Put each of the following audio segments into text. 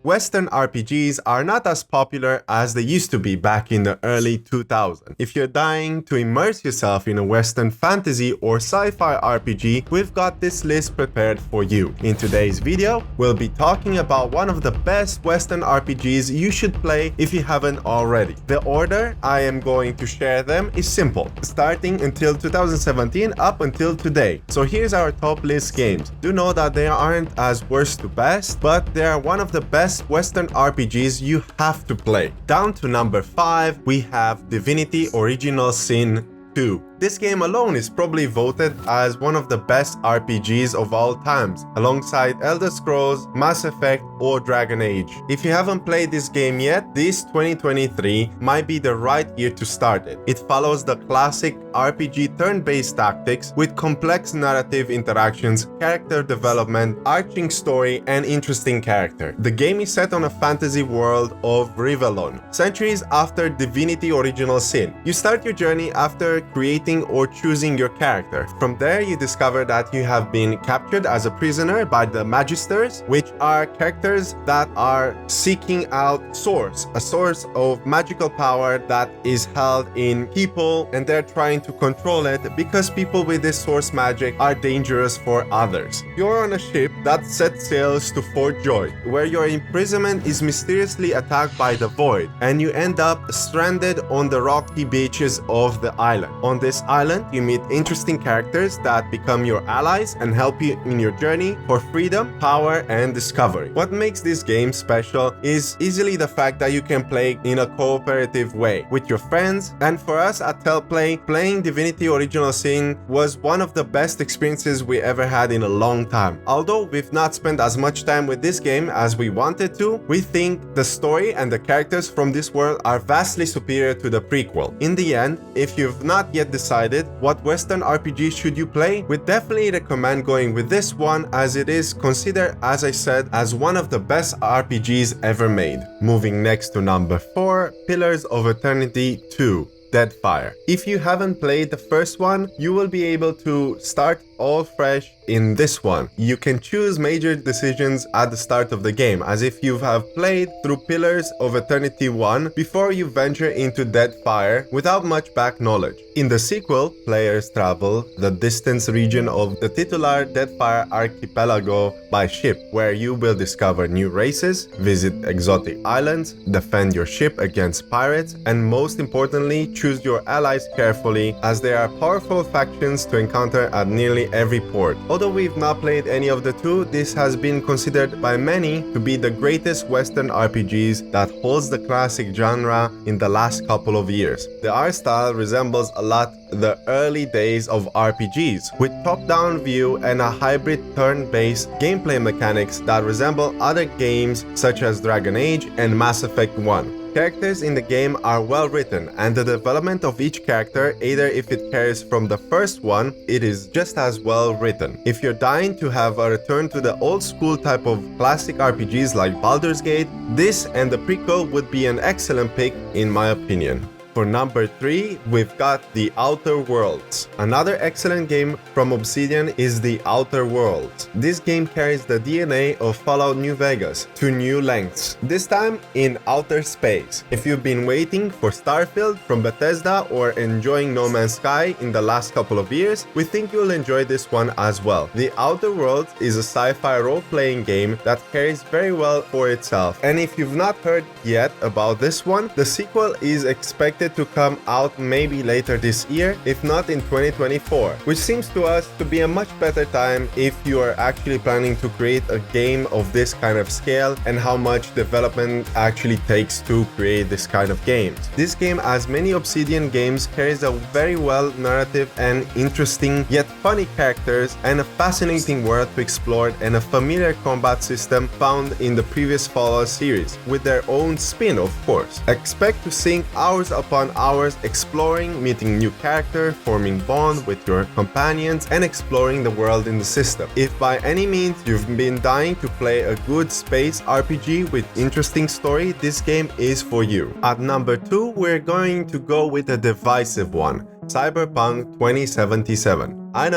Western RPGs are not as popular as they used to be back in the early 2000s. If you're dying to immerse yourself in a Western fantasy or sci-fi RPG, we've got this list prepared for you. In today's video, we'll be talking about one of the best Western RPGs you should play if you haven't already. The order I am going to share them is simple, starting until 2017 up until today. So here's our top list games. Do know that they aren't as worst to best, but they are one of the best Western RPGs you have to play. Down to number 5, we have Divinity Original Sin 2. This game alone is probably voted as one of the best RPGs of all times, alongside Elder Scrolls, Mass Effect, or Dragon Age. If you haven't played this game yet, this 2023 might be the right year to start it. It follows the classic RPG turn-based tactics with complex narrative interactions, character development, arching story, and interesting character. The game is set on a fantasy world of Rivellon, centuries after Divinity Original Sin. You start your journey after creating or choosing your character. From there, you discover that you have been captured as a prisoner by the Magisters, which are characters that are seeking out Source, a source of magical power that is held in people, and they're trying to control it because people with this source magic are dangerous for others. You're on a ship that sets sails to Fort Joy, where your imprisonment is mysteriously attacked by the Void, and you end up stranded on the rocky beaches of the island. On this island, you meet interesting characters that become your allies and help you in your journey for freedom, power, and discovery. What makes this game special is easily the fact that you can play in a cooperative way with your friends, and for us at Telplay, playing Divinity Original Sin was one of the best experiences we ever had in a long time. Although we've not spent as much time with this game as we wanted to, we think the story and the characters from this world are vastly superior to the prequel. In the end, if you've not yet decided what Western RPG should you play, we definitely recommend going with this one, as it is considered, as I said, as one of the best RPGs ever made. Moving next to number 4, Pillars of Eternity 2. Deadfire. If you haven't played the first one, you will be able to start all fresh in this one. You can choose major decisions at the start of the game, as if you have played through Pillars of Eternity 1 before you venture into Deadfire without much back knowledge. In the sequel, players travel the distant region of the titular Deadfire archipelago by ship, where you will discover new races, visit exotic islands, defend your ship against pirates, and most importantly, choose your allies carefully, as there are powerful factions to encounter at nearly every port. Although we've not played any of the two, this has been considered by many to be the greatest Western RPGs that holds the classic genre in the last couple of years. The art style resembles a lot the early days of RPGs, with top-down view and a hybrid turn-based gameplay mechanics that resemble other games such as Dragon Age and Mass Effect 1. Characters in the game are well written, and the development of each character, either if it carries from the first one, it is just as well written. If you're dying to have a return to the old school type of classic RPGs like Baldur's Gate, this and the prequel would be an excellent pick in my opinion. For number 3, we've got The Outer Worlds. Another excellent game from Obsidian is The Outer Worlds. This game carries the DNA of Fallout New Vegas to new lengths, this time in outer space. If you've been waiting for Starfield from Bethesda or enjoying No Man's Sky in the last couple of years, we think you'll enjoy this one as well. The Outer Worlds is a sci-fi role-playing game that carries very well for itself, and if you've not heard yet about this one, the sequel is expected to come out maybe later this year, if not in 2024, which seems to us to be a much better time if you are actually planning to create a game of this kind of scale and how much development actually takes to create this kind of games. This game, as many Obsidian games, carries a very well narrative and interesting yet funny characters and a fascinating world to explore, and a familiar combat system found in the previous Fallout series, with their own spin, of course. Expect to sink hours upon hours exploring, meeting new characters, forming bond with your companions, and exploring the world in the system. If by any means you've been dying to play a good space RPG with interesting story, this game is for you. At number 2, we're going to go with a divisive one, Cyberpunk 2077. I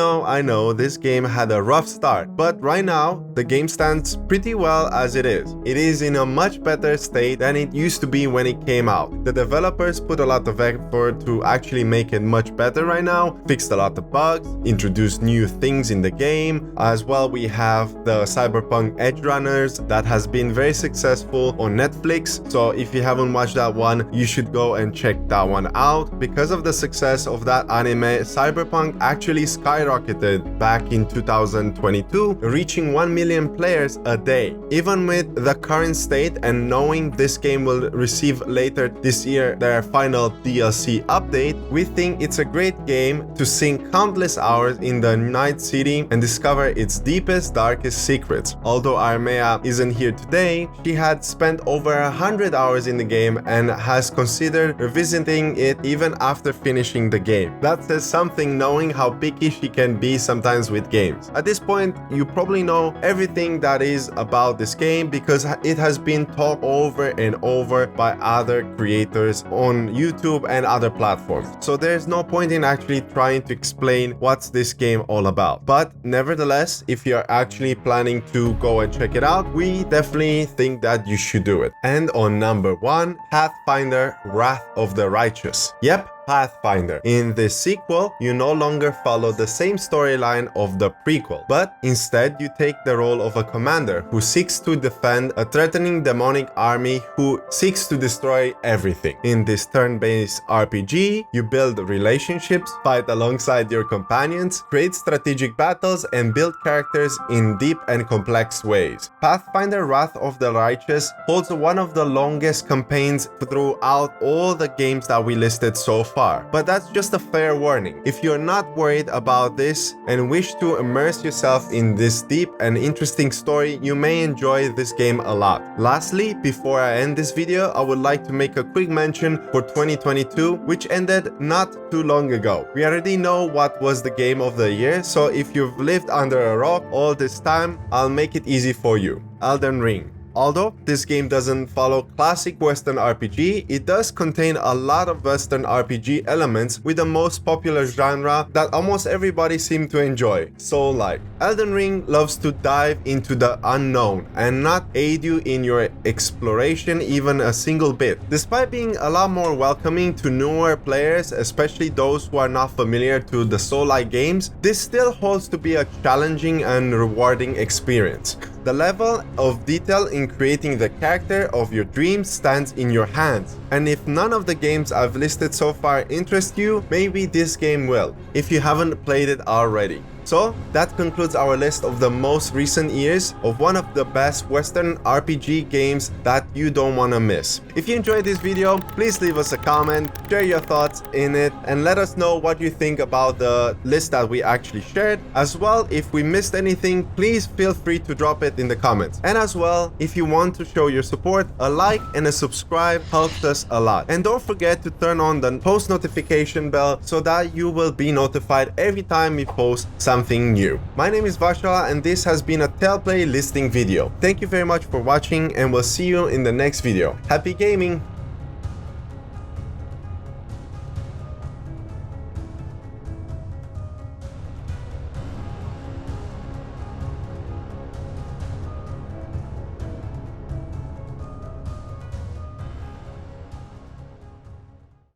know, this game had a rough start, but right now, the game stands pretty well as it is. It is in a much better state than it used to be when it came out. The developers put a lot of effort to actually make it much better right now, fixed a lot of bugs, introduced new things in the game. As well, we have the Cyberpunk Edgerunners that has been very successful on Netflix, so if you haven't watched that one, you should go and check that one out. Because of the success of that anime, Cyberpunk actually skyrocketed back in 2022, reaching 1 million players a day. Even with the current state and knowing this game will receive later this year their final DLC update, we think it's a great game to sink countless hours in the Night City and discover its deepest, darkest secrets. Although Armea isn't here today, she had spent over 100 hours in the game and has considered revisiting it even after finishing the game. That says something, knowing how picky she can be sometimes with games. At this point, you probably know everything that is about this game because it has been talked over and over by other creators on YouTube and other platforms. So there's no point in actually trying to explain what's this game all about. But nevertheless, if you're actually planning to go and check it out, we definitely think that you should do it. And on number 1, Pathfinder: Wrath of the Righteous. Yep, Pathfinder. In this sequel, you no longer follow the same storyline of the prequel, but instead you take the role of a commander who seeks to defend a threatening demonic army who seeks to destroy everything. In this turn-based RPG, you build relationships, fight alongside your companions, create strategic battles, and build characters in deep and complex ways. Pathfinder: Wrath of the Righteous holds one of the longest campaigns throughout all the games that we listed so far, but that's just a fair warning. If you're not worried about this and wish to immerse yourself in this deep and interesting story, you may enjoy this game a lot. Lastly, before I end this video, I would like to make a quick mention for 2022, which ended not too long ago. We already know what was the game of the year, so if you've lived under a rock all this time, I'll make it easy for you. Elden Ring. Although this game doesn't follow classic Western RPG, it does contain a lot of Western RPG elements with the most popular genre that almost everybody seems to enjoy, Soul-like. Elden Ring loves to dive into the unknown and not aid you in your exploration even a single bit. Despite being a lot more welcoming to newer players, especially those who are not familiar to the Soul-like games, this still holds to be a challenging and rewarding experience. The level of detail in creating the character of your dreams stands in your hands, and if none of the games I've listed so far interest you, maybe this game will, if you haven't played it already. So that concludes our list of the most recent years of one of the best Western RPG games that you don't want to miss. If you enjoyed this video, please leave us a comment, share your thoughts in it, and let us know what you think about the list that we actually shared. As well, if we missed anything, please feel free to drop it in the comments. And as well, if you want to show your support, a like and a subscribe helps us a lot. And don't forget to turn on the post notification bell so that you will be notified every time we post something new. My name is Vashala and this has been a Tellplay listing video. Thank you very much for watching and we'll see you in the next video. Happy gaming!